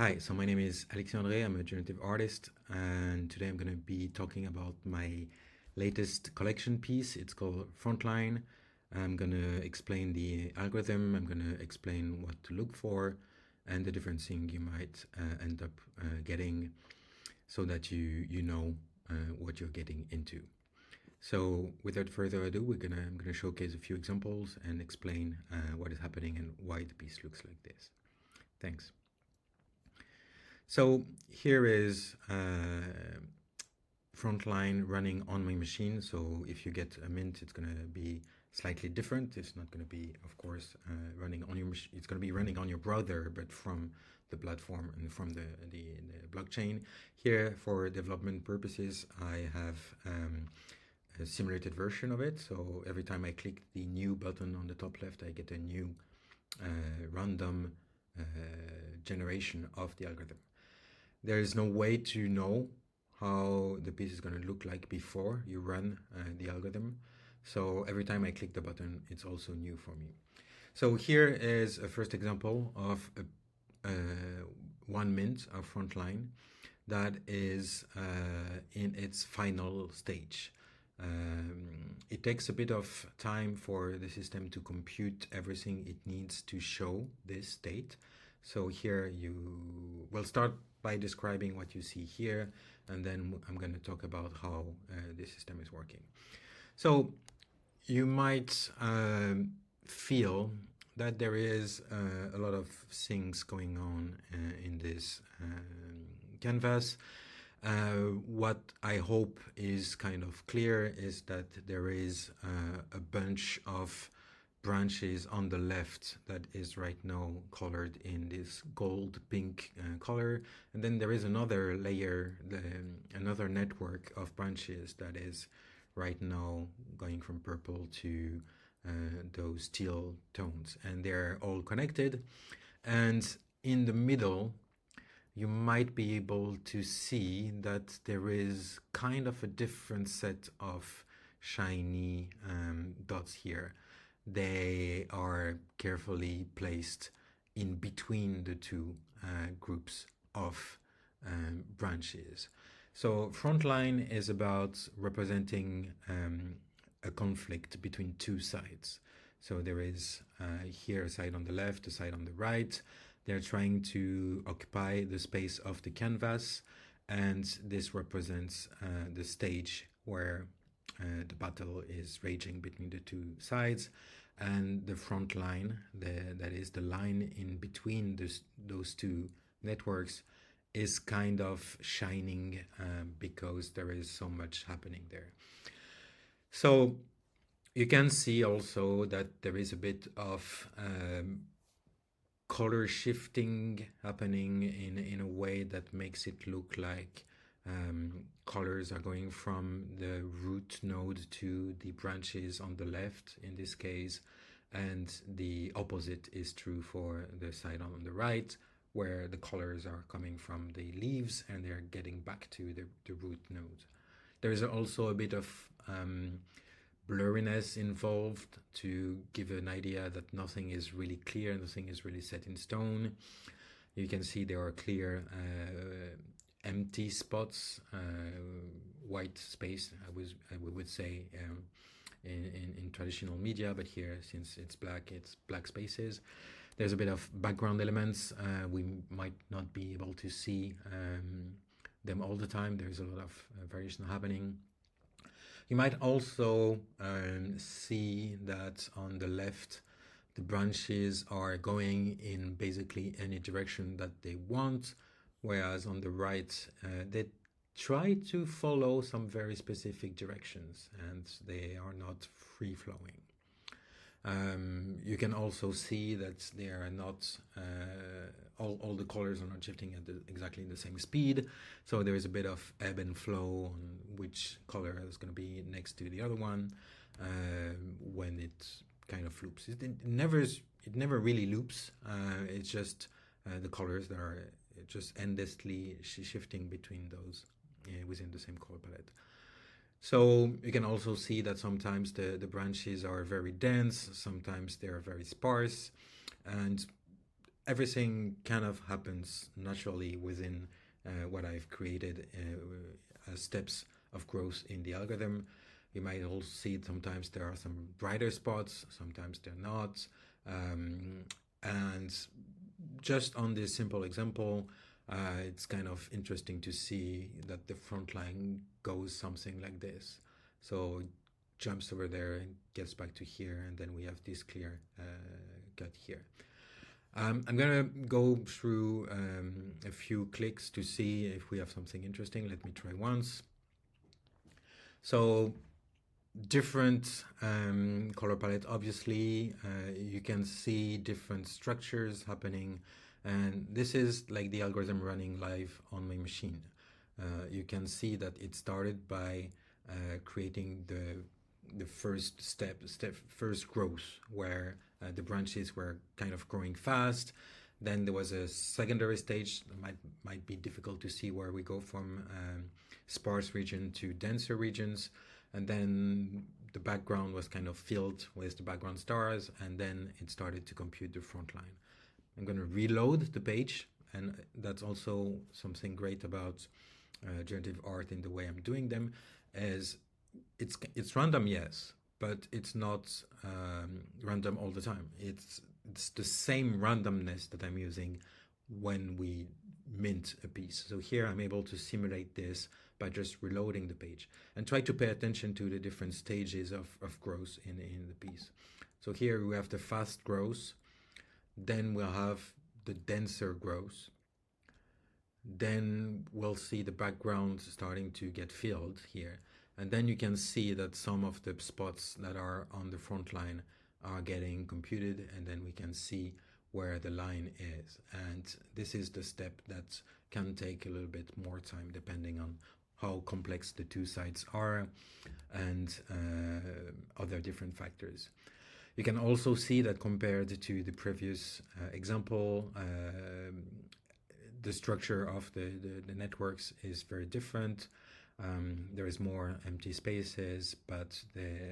Hi, so my name is Alexandre. I'm a generative artist, and today I'm going to be talking about my latest collection piece. It's called Frontline. I'm going to explain the algorithm, I'm going to explain what to look for, and the different thing you might end up getting so that you know what you're getting into. So without further ado, I'm gonna showcase a few examples and explain what is happening and why the piece looks like this. Thanks. So here is Frontline running on my machine. So if you get a Mint, it's going to be slightly different. It's not going to be, of course, running on your machine. It's going to be running on your browser, but from the platform and from the blockchain. Here, for development purposes, I have a simulated version of it. So every time I click the new button on the top left, I get a new random generation of the algorithm. There is no way to know how the piece is going to look like before you run the algorithm. So every time I click the button, it's also new for me. So here is a first example of a 1 mint of Frontline that is in its final stage. It takes a bit of time for the system to compute everything it needs to show this state. So here you will start by describing what you see here, and then I'm going to talk about how the system is working. So you might feel that there is a lot of things going on in this canvas. What I hope is kind of clear is that there is a bunch of branches on the left that is right now colored in this gold pink color, and then there is another layer, another network of branches that is right now going from purple to those teal tones, and they're all connected. And in the middle you might be able to see that there is kind of a different set of shiny dots here. They are carefully placed in between the two groups of branches. So Frontline is about representing a conflict between two sides. So there is here a side on the left, a side on the right. They're trying to occupy the space of the canvas, and this represents the stage where the battle is raging between the two sides. And the front line, that is the line in between those two networks, is kind of shining because there is so much happening there. So you can see also that there is a bit of color shifting happening in a way that makes it look like colors are going from the root node to the branches on the left in this case, and the opposite is true for the side on the right, where the colors are coming from the leaves and they're getting back to the root node. There is also a bit of blurriness involved to give an idea that nothing is really clear, nothing is really set in stone. You can see there are clear empty spots, white space, I would say, in traditional media, but here, since it's black spaces. There's a bit of background elements. We might not be able to see them all the time. There's a lot of variation happening. You might also see that on the left, the branches are going in basically any direction that they want, whereas on the right, they try to follow some very specific directions, and they are not free-flowing. You can also see that they are not all the colors are not shifting at exactly the same speed, so there is a bit of ebb and flow on which color is going to be next to the other one when it kind of loops. It never really loops. It's just the colors that are just endlessly shifting between those within the same color palette. So you can also see that sometimes the branches are very dense, sometimes they are very sparse, and everything kind of happens naturally within what I've created as steps of growth in the algorithm. You might also see sometimes there are some brighter spots, sometimes they're not. And just on this simple example, it's kind of interesting to see that the front line goes something like this. So jumps over there and gets back to here, and then we have this clear cut here. I'm gonna go through a few clicks to see if we have something interesting. Let me try once. So different color palette, obviously. You can see different structures happening, and this is like the algorithm running live on my machine. You can see that it started by creating the first first growth, where the branches were kind of growing fast. Then there was a secondary stage that might be difficult to see, where we go from sparse region to denser regions, and then the background was kind of filled with the background stars, and then it started to compute the front line. I'm going to reload the page, and that's also something great about generative art in the way I'm doing them, is it's random, yes, but it's not random all the time. It's the same randomness that I'm using when we mint a piece. So here I'm able to simulate this by just reloading the page and try to pay attention to the different stages of growth in the piece. So here we have the fast growth, then we'll have the denser growth, then we'll see the background starting to get filled here, and then you can see that some of the spots that are on the front line are getting computed, and then we can see where the line is. And this is the step that can take a little bit more time depending on how complex the two sides are and other different factors. You can also see that compared to the previous example, the structure of the networks is very different. There is more empty spaces, but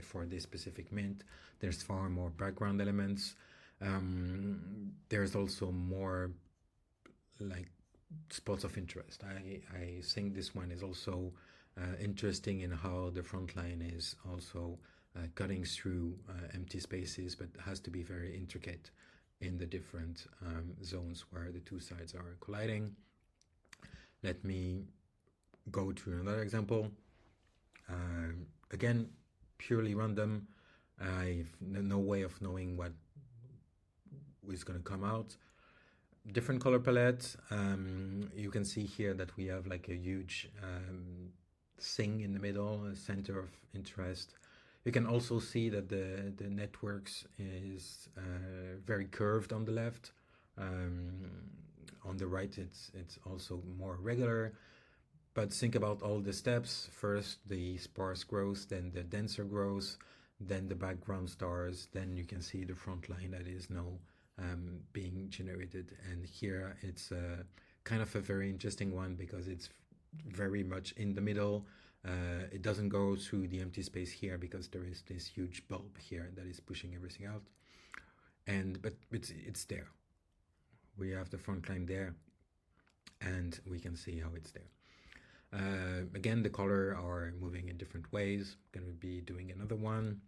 for this specific mint, there's far more background elements. There's also more like spots of interest. I think this one is also interesting in how the front line is also cutting through empty spaces, but has to be very intricate in the different zones where the two sides are colliding. Let me go to another example. Again, purely random. I've no way of knowing what is going to come out. Different color palette. You can see here that we have like a huge thing in the middle, a center of interest. You can also see that the networks is very curved on the left. On the right, it's also more regular. But think about all the steps. First, the sparse growth, then the denser growth, then the background stars. Then you can see the front line that is now being generated. And here it's kind of a very interesting one because it's very much in the middle. It doesn't go through the empty space here because there is this huge bulb here that is pushing everything out. But it's there. We have the front line there, and we can see how it's there. Again, the color are moving in different ways. I'm going to be doing another one.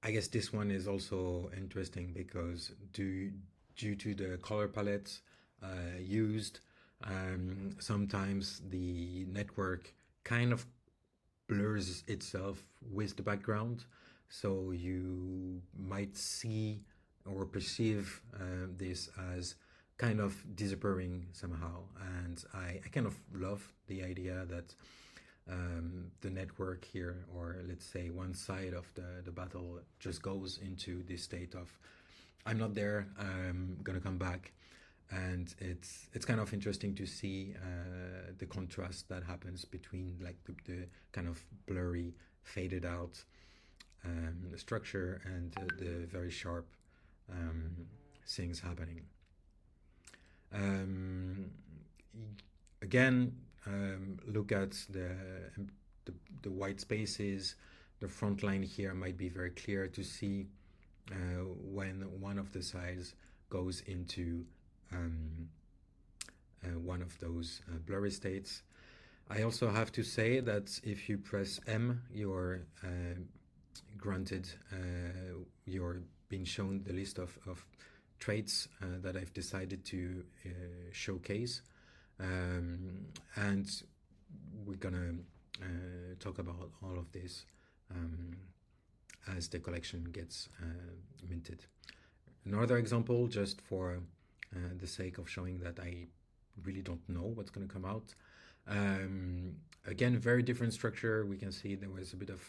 I guess this one is also interesting because due to the color palettes used, sometimes the network kind of blurs itself with the background. So you might see or perceive this as kind of disappearing somehow. And I kind of love the idea that the network here, or let's say one side of the battle, just goes into this state of I'm not there, I'm gonna come back. And it's kind of interesting to see the contrast that happens between like the kind of blurry, faded out structure and the very sharp things happening. Again, look at the white spaces, the front line here might be very clear to see when one of the sides goes into one of those blurry states. I also have to say that if you press M, you're granted, you're being shown the list of traits that I've decided to showcase. And we're gonna talk about all of this as the collection gets minted. Another example, just for the sake of showing that I really don't know what's going to come out. Again, very different structure. We can see there was a bit of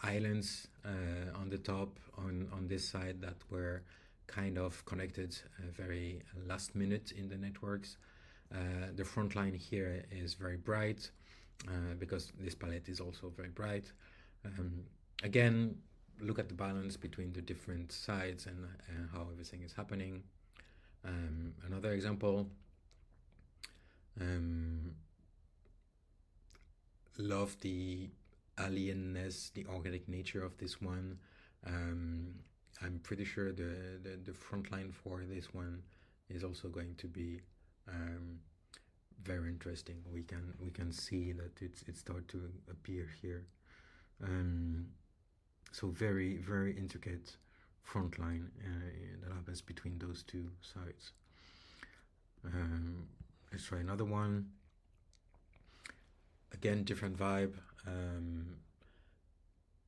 islands on the top on this side that were kind of connected very last minute in the networks. The front line here is very bright because this palette is also very bright. Again, look at the balance between the different sides and how everything is happening. Another example, love the alienness, the organic nature of this one. I'm pretty sure the front line for this one is also going to be very interesting. We can see that it start to appear here. So very intricate front line that happens between those two sides. Let's try another one. Again, different vibe.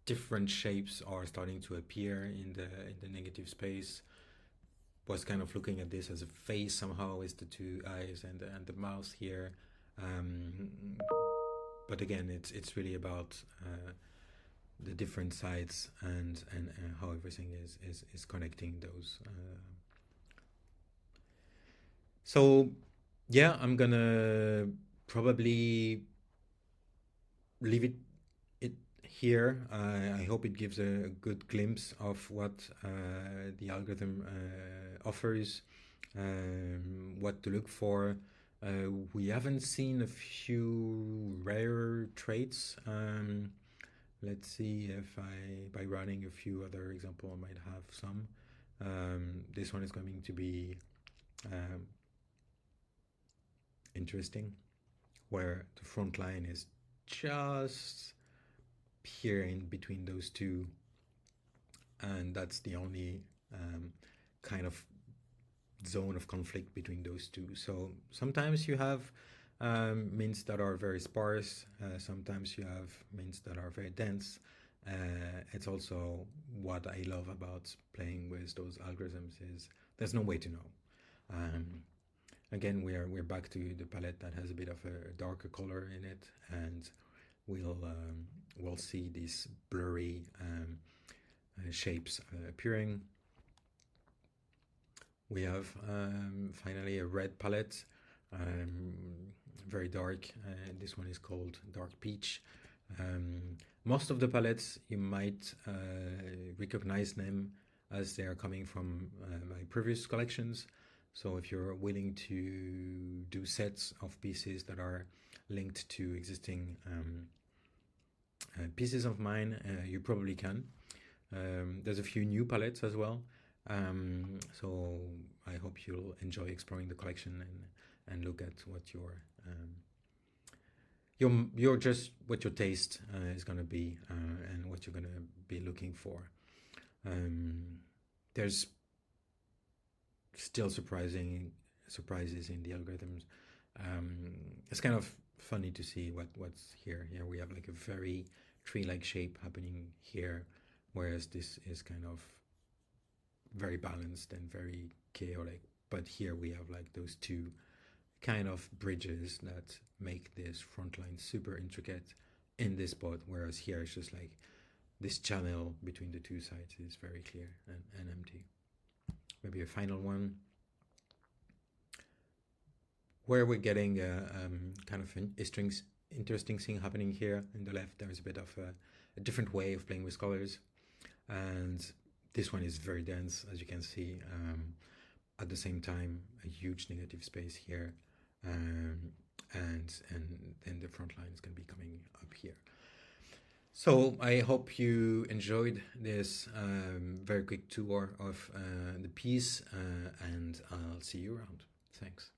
Different shapes are starting to appear in the negative space. Was kind of looking at this as a face somehow, with the two eyes and the mouth here. But again, it's really about the different sides and how everything is connecting those. So yeah, I'm gonna probably leave it here. I hope it gives a good glimpse of what the algorithm offers, what to look for. We haven't seen a few rare traits. Let's see if by running a few other examples, I might have some. This one is going to be interesting, where the front line is just here in between those two, and that's the only kind of zone of conflict between those two. So sometimes you have mints that are very sparse, sometimes you have mints that are very dense. It's also what I love about playing with those algorithms is there's no way to know. Again, we're back to the palette that has a bit of a darker color in it, and we'll see these blurry shapes appearing. We have finally a red palette, very dark. This one is called Dark Peach. Most of the palettes, you might recognize them as they are coming from my previous collections. So if you're willing to do sets of pieces that are linked to existing pieces of mine, you probably can. There's a few new palettes as well. So I hope you'll enjoy exploring the collection and look at what your taste is going to be and what you're going to be looking for. There's still surprises in the algorithms. It's kind of funny to see what's here. Here we have like a very tree-like shape happening here, whereas this is kind of very balanced and very chaotic. But here we have like those two kind of bridges that make this front line super intricate in this spot, whereas here it's just like this channel between the two sides is very clear and empty. Maybe a final one where we're getting kind of an interesting thing happening here. In the left, there's a bit of a different way of playing with colors, and this one is very dense, as you can see. At the same time, a huge negative space here, and then the front line is going to be coming up here. So I hope you enjoyed this very quick tour of the piece, and I'll see you around. Thanks.